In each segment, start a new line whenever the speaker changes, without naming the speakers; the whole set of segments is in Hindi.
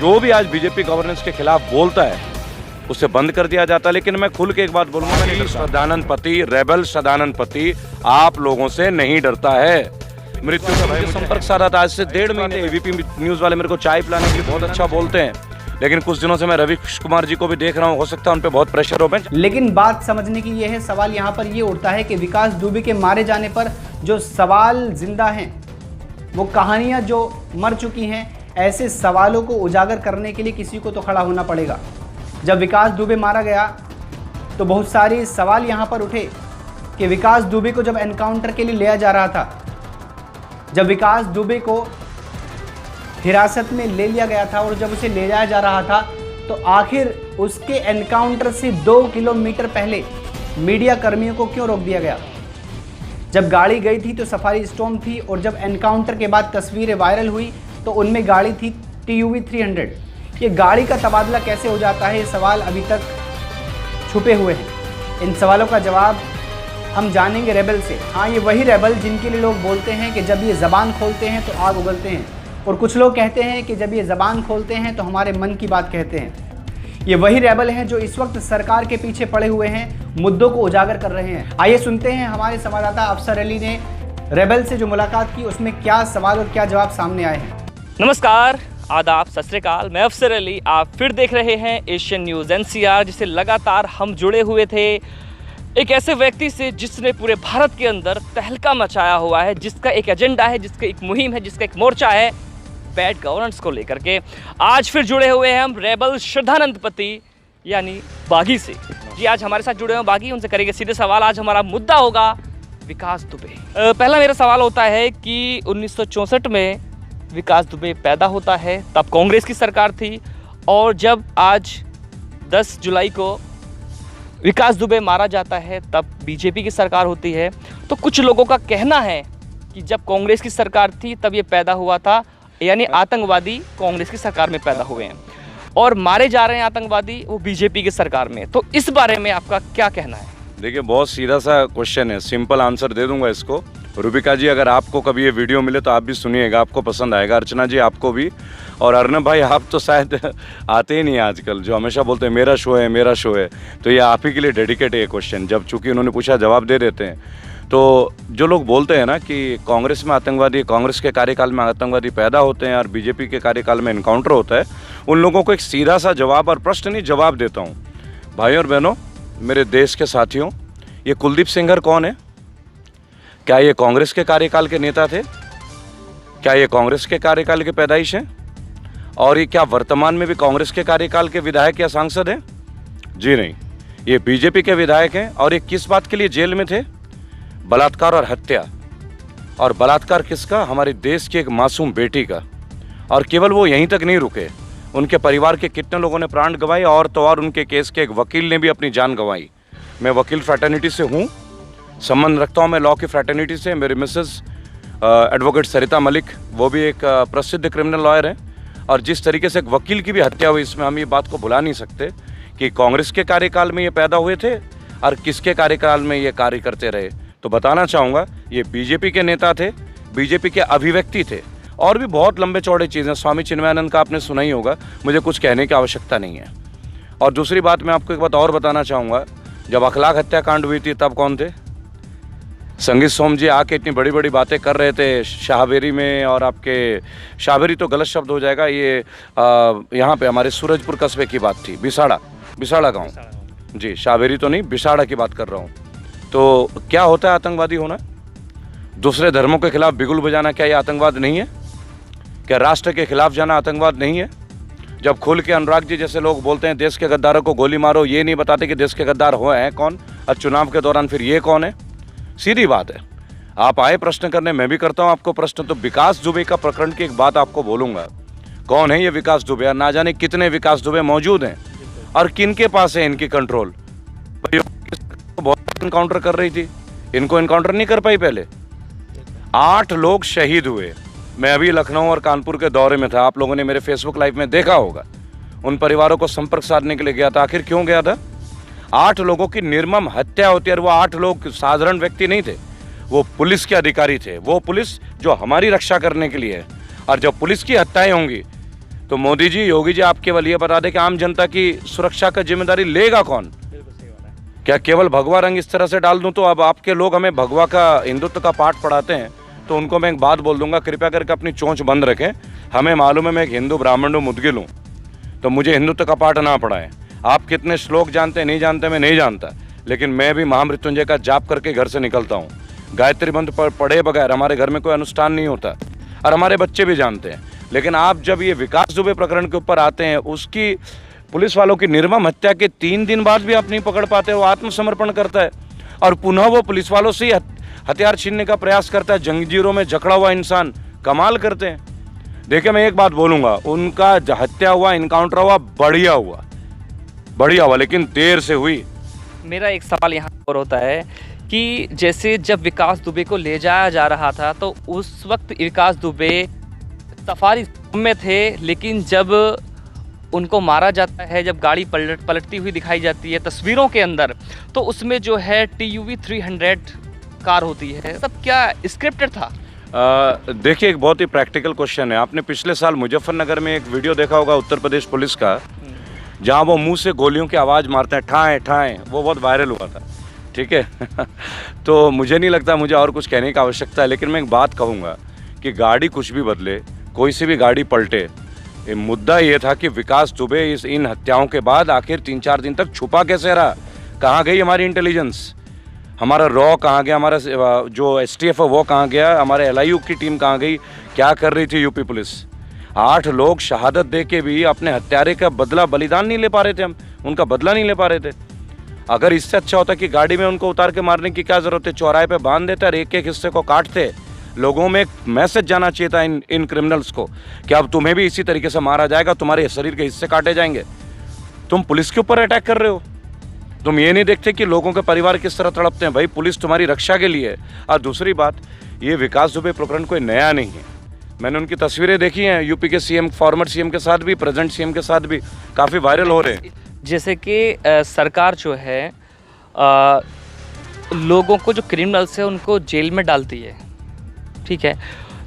जो भी आज बीजेपी गवर्नेंस के खिलाफ बोलता है उसे बंद कर दिया जाता। लेकिन मैं खुल के एक बात बोलूंगा, सदानंद पति, रेबल सदानंद पति आप लोगों से नहीं डरता है। मृत्यु का भाई संपर्क साधा था आज से 1.5 महीने। एबीपी न्यूज वाले मेरे को चाय पिलाने के लिए बहुत अच्छा बोलते हैं, लेकिन कुछ दिनों से मैं रविश कुमार जी को भी देख रहा हूँ, हो सकता है उन पे बहुत प्रेशर हो।
लेकिन बात समझने की यह है, सवाल यहाँ पर ये उठता है कि विकास दुबे के मारे जाने पर जो सवाल जिंदा हैं, वो कहानियाँ जो मर चुकी हैं, ऐसे सवालों को उजागर करने के लिए किसी को तो खड़ा होना पड़ेगा। जब विकास दुबे मारा गया तो बहुत सारे सवाल यहाँ पर उठे कि विकास दुबे को जब एनकाउंटर के लिए लिया जा रहा था, जब विकास दुबे को हिरासत में ले लिया गया था और जब उसे ले जाया जा रहा था, तो आखिर उसके एनकाउंटर से 2 किलोमीटर पहले मीडिया कर्मियों को क्यों रोक दिया गया? जब गाड़ी गई थी तो सफारी स्टॉर्म थी, और जब एनकाउंटर के बाद तस्वीरें वायरल हुई तो उनमें गाड़ी थी TUV 300। ये गाड़ी का तबादला कैसे हो जाता है, ये सवाल अभी तक छुपे हुए हैं। इन सवालों का जवाब हम जानेंगे रेबल से। हाँ, ये वही रेबल जिनके लिए लोग बोलते हैं कि जब ये ज़बान खोलते हैं तो आग उगलते हैं, और कुछ लोग कहते हैं कि जब ये ज़बान खोलते हैं तो हमारे मन की बात कहते हैं। ये वही रेबल हैं जो इस वक्त सरकार के पीछे पड़े हुए हैं, मुद्दों को उजागर कर रहे हैं। आइए सुनते हैं हमारे संवाददाता अफसर अली ने रेबल से जो मुलाकात की, उसमें क्या सवाल और क्या जवाब सामने आए हैं।
नमस्कार, आदाब, सत श्री अकाल। मैं अफसर अली, आप फिर देख रहे हैं एशियन न्यूज़ NCR, जिससे लगातार हम जुड़े हुए थे एक ऐसे व्यक्ति से जिसने पूरे भारत के अंदर तहलका मचाया हुआ है, जिसका एक एजेंडा है, जिसका एक मुहिम है, जिसका एक मोर्चा है बैड गवर्नेंस को लेकर के। आज फिर जुड़े हुए हैं हम रेबल सदानंद पति यानी बागी से। जी, आज हमारे साथ जुड़े हुए बागी, उनसे करेंगे सीधे सवाल। आज हमारा मुद्दा होगा विकास दुबे। पहला मेरा सवाल होता है कि 1964 में विकास दुबे पैदा होता है, तब कांग्रेस की सरकार थी, और जब आज 10 जुलाई को विकास दुबे मारा जाता है तब बीजेपी की सरकार होती है। तो कुछ लोगों का कहना है कि जब कांग्रेस की सरकार थी तब ये पैदा हुआ था, यानी आतंकवादी कांग्रेस की सरकार में पैदा हुए हैं, और मारे जा रहे हैं आतंकवादी वो बीजेपी की सरकार में। तो इस बारे में आपका क्या कहना है?
देखिए, बहुत सीधा सा क्वेश्चन है, सिंपल आंसर दे दूंगा इसको। रूबिका जी, अगर आपको कभी ये वीडियो मिले तो आप भी सुनिएगा, आपको पसंद आएगा। अर्चना जी, आपको भी। और अर्नब भाई, आप तो शायद आते ही नहीं आजकल, जो हमेशा बोलते हैं मेरा शो है, मेरा शो है, तो ये आप ही के लिए डेडिकेट है ये क्वेश्चन। जब चूंकि उन्होंने पूछा, जवाब दे देते हैं। तो जो लोग बोलते हैं ना कि कांग्रेस में आतंकवादी, कांग्रेस के कार्यकाल में आतंकवादी पैदा होते हैं और बीजेपी के कार्यकाल में एनकाउंटर होता है, उन लोगों को एक सीधा सा जवाब और प्रश्न नहीं, जवाब देता हूँ। भाई और बहनों, मेरे देश के साथियों, ये कुलदीप सेंगर कौन है? क्या ये कांग्रेस के कार्यकाल के नेता थे? क्या ये कांग्रेस के कार्यकाल के पैदाइश हैं? और ये क्या वर्तमान में भी कांग्रेस के कार्यकाल के विधायक या सांसद हैं? जी नहीं, ये बीजेपी के विधायक हैं। और ये किस बात के लिए जेल में थे? बलात्कार और हत्या। और बलात्कार किसका? हमारे देश की एक मासूम बेटी का। और केवल वो यहीं तक नहीं रुके, उनके परिवार के कितने लोगों ने प्राण गंवाए, और तो और उनके केस के एक वकील ने भी अपनी जान गंवाई। मैं वकील फ्रैटर्निटी से हूँ, संबंध रखता हूँ मैं लॉ की फ्रैटर्निटी से। मेरी मिसेस एडवोकेट सरिता मलिक, वो भी एक प्रसिद्ध क्रिमिनल लॉयर हैं। और जिस तरीके से एक वकील की भी हत्या हुई, इसमें हम ये बात को भुला नहीं सकते कि कांग्रेस के कार्यकाल में ये पैदा हुए थे और किसके कार्यकाल में ये कार्य करते रहे। तो बताना चाहूँगा, ये बीजेपी के नेता थे, बीजेपी के अभिव्यक्ति थे। और भी बहुत लंबे चौड़े चीज़ें, स्वामी चिन्मयानंद का आपने सुना ही होगा, मुझे कुछ कहने की आवश्यकता नहीं है। और दूसरी बात, मैं आपको एक बात और बताना चाहूँगा, जब अखलाक हत्याकांड हुई थी तब कौन थे? संगीत सोम जी आके इतनी बड़ी बड़ी बातें कर रहे थे शाहबेरी में, और आपके शाहबेरी तो गलत शब्द हो जाएगा, ये यहाँ पे हमारे सूरजपुर कस्बे की बात थी, बिसाड़ा गांव। जी, शाहबेरी तो नहीं, बिसाड़ा की बात कर रहा हूँ। तो क्या होता है आतंकवादी होना? दूसरे धर्मों के खिलाफ बिगुल बजाना, क्या ये आतंकवाद नहीं है? क्या राष्ट्र के खिलाफ जाना आतंकवाद नहीं है? जब खुल के अनुराग जी जैसे लोग बोलते हैं देश के गद्दारों को गोली मारो, ये नहीं बताते कि देश के गद्दार हो हैं कौन, और चुनाव के दौरान फिर ये कौन है? सीधी बात है। आप आए प्रश्न करने, मैं भी करता हूं आपको प्रश्न। तो विकास दुबे का प्रकरण की एक बात आपको बोलूंगा, कौन है ये विकास दुबे, और ना जाने कितने विकास दुबे मौजूद हैं, और किन के पास है इनकी कंट्रोल। बहुत इनकाउंटर कर रही थी, इनको इनकाउंटर नहीं कर पाई पहले। 8 लोग शहीद हुए। मैं अभी लखनऊ और कानपुर के दौरे में था, आप लोगों ने मेरे फेसबुक लाइव में देखा होगा। उन परिवारों को संपर्क साधने के लिए गया था। आखिर क्यों गया था? 8 लोगों की निर्मम हत्या होती है, और वो 8 लोग साधारण व्यक्ति नहीं थे, वो पुलिस के अधिकारी थे। वो पुलिस जो हमारी रक्षा करने के लिए है। और जब पुलिस की हत्याएं होंगी तो मोदी जी, योगी जी, आप केवल ये बता दें कि आम जनता की सुरक्षा का जिम्मेदारी लेगा कौन? क्या केवल भगवा रंग इस तरह से डाल दूं तो अब आपके लोग हमें भगवा का, हिंदुत्व का पाठ पढ़ाते हैं, तो उनको मैं एक बात बोल दूंगा, कृपया करके अपनी चोंच बंद रखें। हमें मालूम है मैं एक हिंदू ब्राह्मण हूँ, मुदगिल हूँ, तो मुझे हिंदुत्व का पाठ ना पढ़ाएं। आप कितने श्लोक जानते हैं नहीं जानते मैं नहीं जानता, लेकिन मैं भी महामृत्युंजय का जाप करके घर से निकलता हूँ। गायत्री मंत्र पर पढ़े बगैर हमारे घर में कोई अनुष्ठान नहीं होता, और हमारे बच्चे भी जानते हैं। लेकिन आप जब ये विकास दुबे प्रकरण के ऊपर आते हैं, उसकी पुलिस वालों की निर्मम हत्या के 3 दिन बाद भी आप नहीं पकड़ पाते, वो आत्मसमर्पण करता है और पुनः वो पुलिस वालों से ही हथियार छीनने का प्रयास करता है। जंजीरों में जकड़ा हुआ इंसान, कमाल करते हैं। देखिए मैं एक बात बोलूँगा, उनका हत्या हुआ, इनकाउंटर हुआ, बढ़िया हुआ, लेकिन देर से हुई।
मेरा एक सवाल यहाँ पर होता है कि जैसे जब विकास दुबे को ले जाया जा रहा था तो उस वक्त विकास दुबे सफारी में थे, लेकिन जब उनको मारा जाता है, जब गाड़ी पलटती हुई दिखाई जाती है तस्वीरों के अंदर, तो उसमें जो है TUV 300 कार होती है। सब क्या स्क्रिप्टेड था?
देखिए एक बहुत ही प्रैक्टिकल क्वेश्चन है। आपने पिछले साल मुजफ्फरनगर में एक वीडियो देखा होगा उत्तर प्रदेश पुलिस का, जहां वो मुंह से गोलियों की आवाज़ मारते हैं, ठाएं ठाएं, वो बहुत वायरल हुआ था, ठीक है। तो मुझे नहीं लगता मुझे और कुछ कहने की आवश्यकता है, लेकिन मैं एक बात कहूँगा कि गाड़ी कुछ भी बदले, कोई सी भी गाड़ी पलटे, ये मुद्दा ये था कि विकास दुबे इन हत्याओं के बाद आखिर 3-4 दिन तक छुपा कैसे रहा? कहाँ गई हमारी इंटेलिजेंस? हमारा रॉ कहाँ गया? हमारा जो STF है वो कहाँ गया? हमारे LIU की टीम कहाँ गई? क्या कर रही थी यूपी पुलिस? 8 लोग शहादत दे के भी अपने हत्यारे का बलिदान नहीं ले पा रहे थे, हम उनका बदला नहीं ले पा रहे थे। अगर इससे अच्छा होता कि गाड़ी में उनको उतार के मारने की क्या ज़रूरत है? चौराहे पे बांध देते और एक एक हिस्से को काटते। लोगों में एक मैसेज जाना चाहिए था इन क्रिमिनल्स को कि अब तुम्हें भी इसी तरीके से मारा जाएगा, तुम्हारे शरीर के हिस्से काटे जाएंगे। तुम पुलिस के ऊपर अटैक कर रहे हो, तुम ये नहीं देखते कि लोगों के परिवार किस तरह तड़पते हैं। भाई पुलिस तुम्हारी रक्षा के लिए है। और दूसरी बात, ये विकास दुबे प्रकरण कोई नया नहीं है। मैंने उनकी तस्वीरें देखी हैं, यूपी के CM, फॉर्मर CM के साथ भी, प्रेजेंट CM के साथ भी, काफ़ी वायरल हो रहे हैं।
जैसे कि सरकार जो है लोगों को, जो क्रिमिनल्स है उनको जेल में डालती है, ठीक है,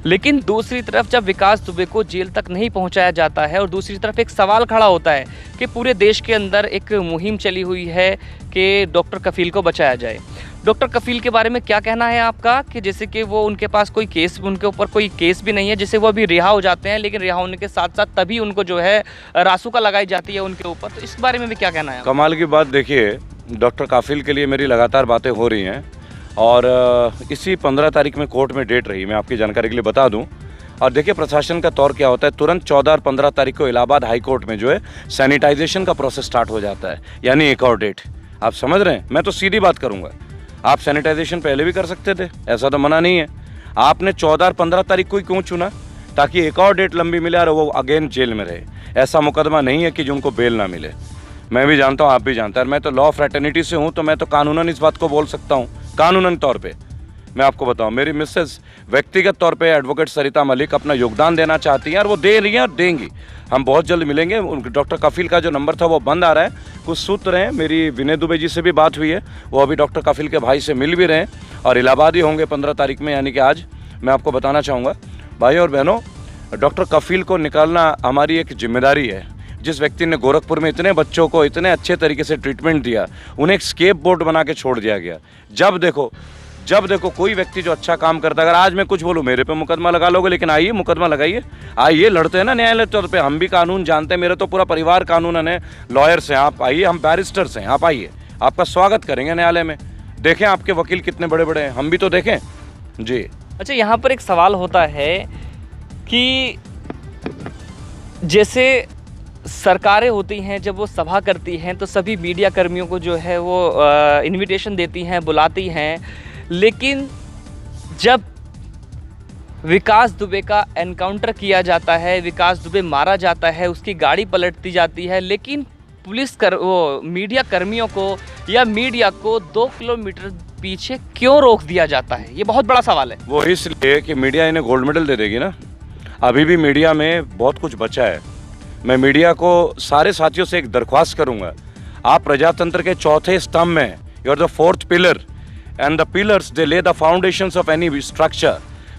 लेकिन दूसरी तरफ जब विकास दुबे को जेल तक नहीं पहुंचाया जाता है और दूसरी तरफ एक सवाल खड़ा होता है कि पूरे देश के अंदर एक मुहिम चली हुई है कि डॉक्टर कफील को बचाया जाए। डॉक्टर कफील के बारे में क्या कहना है आपका कि जैसे कि वो उनके पास कोई केस, उनके ऊपर कोई केस भी नहीं है, जैसे वो अभी रिहा हो जाते हैं, लेकिन रिहा होने के साथ साथ तभी उनको जो है रासुका लगाई जाती है उनके ऊपर, तो इस बारे में भी क्या कहना है?
कमाल की बात, देखिए डॉक्टर काफिल के लिए मेरी लगातार बातें हो रही हैं और इसी 15 तारीख में कोर्ट में डेट रही, मैं आपकी जानकारी के लिए बता दूं। और देखिए प्रशासन का तौर क्या होता है, तुरंत 14 और 15 तारीख को इलाहाबाद हाई कोर्ट में जो है सैनिटाइजेशन का प्रोसेस स्टार्ट हो जाता है, यानी एक और डेट। आप समझ रहे हैं? मैं तो सीधी बात करूंगा, आप सैनिटाइजेशन पहले भी कर सकते थे, ऐसा तो मना नहीं है। आपने 14 और 15 तारीख को ही क्यों चुना? ताकि एक और डेट लंबी मिले और वो अगेन जेल में रहे। ऐसा मुकदमा नहीं है कि जिनको बेल ना मिले। मैं भी जानता हूँ, आप भी जानते हैं, मैं तो लॉ फ्रेटर्निटी से हूँ, तो मैं तो कानूनन इस बात को बोल सकता हूँ। कानूनन तौर पे मैं आपको बताऊं, मेरी मिसेस व्यक्तिगत तौर पे एडवोकेट सरिता मलिक अपना योगदान देना चाहती हैं और वो दे रही हैं और देंगी। हम बहुत जल्द मिलेंगे। डॉक्टर कफील का जो नंबर था वो बंद आ रहा है, कुछ सूत्र हैं। मेरी विनय दुबे जी से भी बात हुई है, वो अभी डॉक्टर कफील के भाई से मिल भी रहे हैं और इलाहाबाद ही होंगे 15 तारीख में, यानी कि आज। मैं आपको बताना चाहूँगा भाई और बहनों, डॉक्टर कफील को निकालना हमारी एक जिम्मेदारी है। जिस व्यक्ति ने गोरखपुर में इतने बच्चों को इतने अच्छे तरीके से ट्रीटमेंट दिया, उन्हें एक स्केप बोर्ड बना के छोड़ दिया गया। जब देखो कोई व्यक्ति जो अच्छा काम करता है, अगर आज मैं कुछ बोलूँ मेरे पे मुकदमा लगा लोगे, लेकिन आइए मुकदमा लगाइए, आइए लड़ते हैं ना न्यायालय तौर पे। हम भी कानून जानते हैं, मेरे तो पूरा परिवार कानून है, लॉयर्स हैं। आप आइए, हम बैरिस्टर्स हैं, आप आइए, आपका स्वागत करेंगे न्यायालय में। देखें आपके वकील कितने बड़े बड़े हैं, हम भी तो देखें जी।
अच्छा, यहाँ पर एक सवाल होता है कि जैसे सरकारें होती हैं, जब वो सभा करती हैं तो सभी मीडिया कर्मियों को जो है वो इनविटेशन देती हैं, बुलाती हैं, लेकिन जब विकास दुबे का एनकाउंटर किया जाता है, विकास दुबे मारा जाता है, उसकी गाड़ी पलट दी जाती है, लेकिन मीडिया कर्मियों को या मीडिया को 2 किलोमीटर पीछे क्यों रोक दिया जाता है? ये बहुत बड़ा सवाल है।
वो इसलिए कि मीडिया इन्हें गोल्ड मेडल दे देगी ना। अभी भी मीडिया में बहुत कुछ बचा है। मैं मीडिया को, सारे साथियों से एक दरख्वास्त करूंगा, आप प्रजातंत्र के चौथे स्तंभ में, you are the 4th pillar and the pillars they lay the foundations of any structure.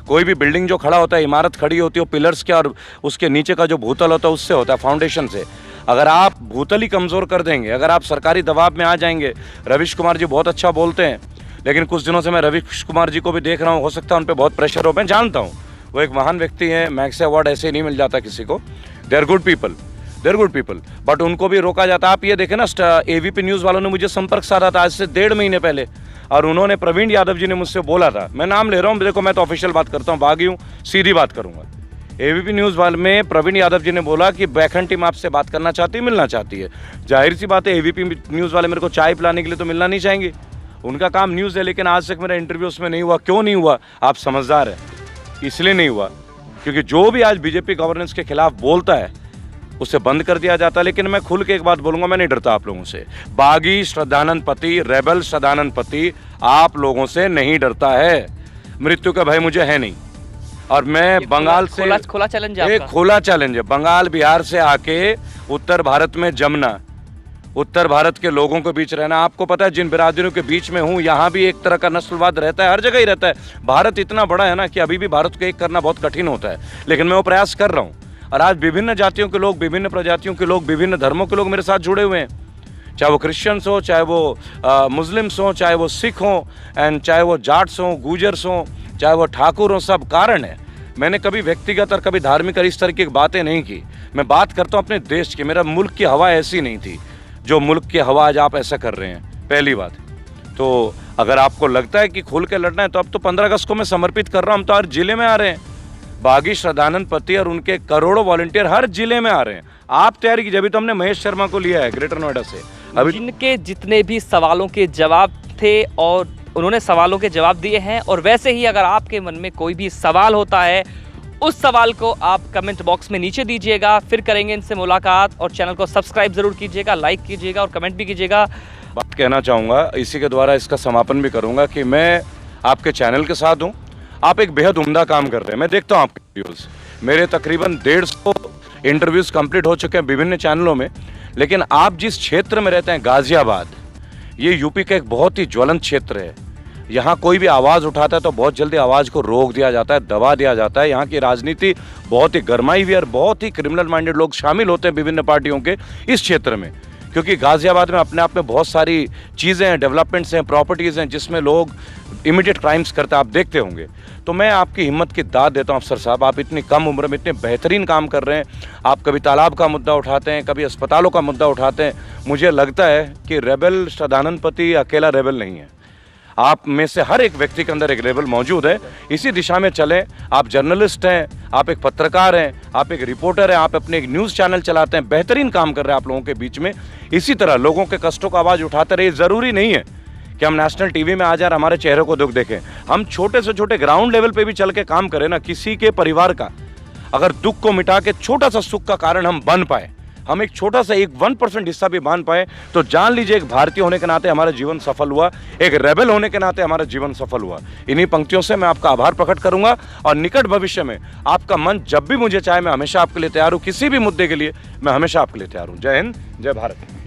कोई भी बिल्डिंग जो खड़ा होता है, इमारत खड़ी होती है, वो पिलर्स के और उसके नीचे का जो भूतल होता है उससे होता है, फाउंडेशन से। अगर आप भूतल ही कमज़ोर कर देंगे, अगर आप सरकारी दबाव में आ जाएंगे, रवीश कुमार जी बहुत अच्छा बोलते हैं, लेकिन कुछ दिनों से मैं रवीश कुमार जी को भी देख रहा हूँ, हो सकता है उन पर बहुत प्रेशर हो, मैं जानता हूँ वो एक महान व्यक्ति हैं, मैग्सेसे अवार्ड ऐसे ही नहीं मिल जाता किसी को, they are good people, but उनको भी रोका जाता। आप ये देखें ना, AVP न्यूज़ वालों ने मुझे संपर्क साधा था आज से 1.5 महीने पहले, और उन्होंने प्रवीण यादव जी ने मुझसे बोला था, मैं नाम ले रहा हूँ, देखो मैं तो ऑफिशियल बात करता हूँ, बागी हूँ, सीधी बात करूँगा। AVP न्यूज़ वाले में प्रवीण यादव जी ने बोला कि बैकहंड टीम आपसे बात करना चाहती है, मिलना चाहती है। जाहिर सी बात है, AVP न्यूज़ वाले मेरे को चाय पिलाने के लिए तो मिलना नहीं चाहेंगे, उनका काम न्यूज़ है, लेकिन आज तक मेरा इंटरव्यू उसमें नहीं हुआ। क्यों नहीं हुआ? आप समझदार हैं, इसलिए नहीं हुआ क्योंकि जो भी आज बीजेपी गवर्नेंस के खिलाफ बोलता है उसे बंद कर दिया जाता है। लेकिन मैं खुल के एक बात बोलूंगा, मैं नहीं डरता आप लोगों से। बागी श्रद्धानंद पति, रेबल श्रद्धानंद पति आप लोगों से नहीं डरता है। मृत्यु का भय मुझे है नहीं, और मैं बंगाल से
खुला चैलेंज
एक खुला चैलेंज है, बंगाल बिहार से आके उत्तर भारत में जमना, उत्तर भारत के लोगों के बीच रहना। आपको पता है, जिन बिरादरियों के बीच में हूँ, यहाँ भी एक तरह का नस्लवाद रहता है, हर जगह ही रहता है। भारत इतना बड़ा है ना कि अभी भी भारत को एक करना बहुत कठिन होता है, लेकिन मैं वो प्रयास कर रहा हूँ। और आज विभिन्न जातियों के लोग, विभिन्न प्रजातियों के लोग, विभिन्न धर्मों के लोग मेरे साथ जुड़े हुए हैं, चाहे वो क्रिश्चियंस हो, चाहे वो मुस्लिम्स हो, चाहे वो सिख हों, एंड चाहे वो जाट्स हों, गुजर्स हों, चाहे वो ठाकुर हों, सब कारण है। मैंने कभी व्यक्तिगत और कभी धार्मिक और इस तरह की बातें नहीं की। मैं बात करता हूँ अपने देश की। मेरा मुल्क की हवा ऐसी नहीं थी जो मुल्क की हवा आज आप ऐसा कर रहे हैं, पहली बात। तो अगर आपको लगता है कि खुल के लड़ना है, तो अब तो 15 अगस्त को मैं समर्पित कर रहा हूँ। हम तो हर जिले में आ रहे हैं, बागी श्रद्धानंद पति और उनके करोड़ों वॉलंटियर हर जिले में आ रहे हैं। आप तैयारी कीजिए। अभी तो हमने महेश शर्मा को लिया है ग्रेटर नोएडा से। अभी
जिनके जितने भी सवालों के जवाब थे और उन्होंने सवालों के जवाब दिए हैं, और वैसे ही अगर आपके मन में कोई भी सवाल होता है, उस सवाल को आप कमेंट बॉक्स में नीचे दीजिएगा। फिर करेंगे इनसे मुलाकात, और चैनल को सब्सक्राइब जरूर कीजिएगा, लाइक कीजिएगा और कमेंट भी कीजिएगा।
बात कहना चाहूँगा, इसी के द्वारा इसका समापन भी करूँगा कि मैं आपके चैनल के साथ हूँ। आप एक बेहद उम्दा काम कर रहे हैं, मैं देखता हूँ आपके वीडियोज़। मेरे तकरीबन 150 इंटरव्यूज़ कंप्लीट हो चुके हैं विभिन्न चैनलों में। लेकिन आप जिस क्षेत्र में रहते हैं, गाज़ियाबाद, ये यूपी का एक बहुत ही ज्वलंत क्षेत्र है। यहाँ कोई भी आवाज़ उठाता है तो बहुत जल्दी आवाज़ को रोक दिया जाता है, दबा दिया जाता है। यहाँ की राजनीति बहुत ही गरमाई हुई है और बहुत ही क्रिमिनल माइंडेड लोग शामिल होते हैं विभिन्न पार्टियों के इस क्षेत्र में, क्योंकि गाज़ियाबाद में अपने आप में बहुत सारी चीज़ें हैं, डेवलपमेंट्स हैं, प्रॉपर्टीज़ हैं, जिसमें लोग इमीडिएट क्राइम्स करते हैं, आप देखते होंगे। तो मैं आपकी हिम्मत की दाद देता हूँ अफसर साहब, आप इतनी कम उम्र में इतने बेहतरीन काम कर रहे हैं। आप कभी तालाब का मुद्दा उठाते हैं, कभी अस्पतालों का मुद्दा उठाते हैं। मुझे लगता है कि रेबल श्रद्धानंद पति अकेला रेबल नहीं है, आप में से हर एक व्यक्ति के अंदर एक रेबल मौजूद है। इसी दिशा में चलें। आप जर्नलिस्ट हैं, आप एक पत्रकार हैं, आप एक रिपोर्टर हैं, आप अपने एक न्यूज़ चैनल चलाते हैं, बेहतरीन काम कर रहे हैं आप लोगों के बीच में। इसी तरह लोगों के कष्टों का आवाज़ उठाते रहिए। ज़रूरी नहीं है कि हम नेशनल टीवी में आ जाए और हमारे चेहरे को दुख देखें। हम छोटे से छोटे ग्राउंड लेवल पे भी चल के काम करें ना, किसी के परिवार का अगर दुख को मिटा के छोटा सा सुख का कारण हम बन पाए, हम एक छोटा सा 1% हिस्सा भी मान पाए, तो जान लीजिए एक भारतीय होने के नाते हमारा जीवन सफल हुआ, एक रेबल होने के नाते हमारा जीवन सफल हुआ। इन्हीं पंक्तियों से मैं आपका आभार प्रकट करूंगा, और निकट भविष्य में आपका मन जब भी मुझे चाहे, मैं हमेशा आपके लिए तैयार हूँ। किसी भी मुद्दे के लिए मैं हमेशा आपके लिए तैयार हूँ। जय हिंद, जय भारत।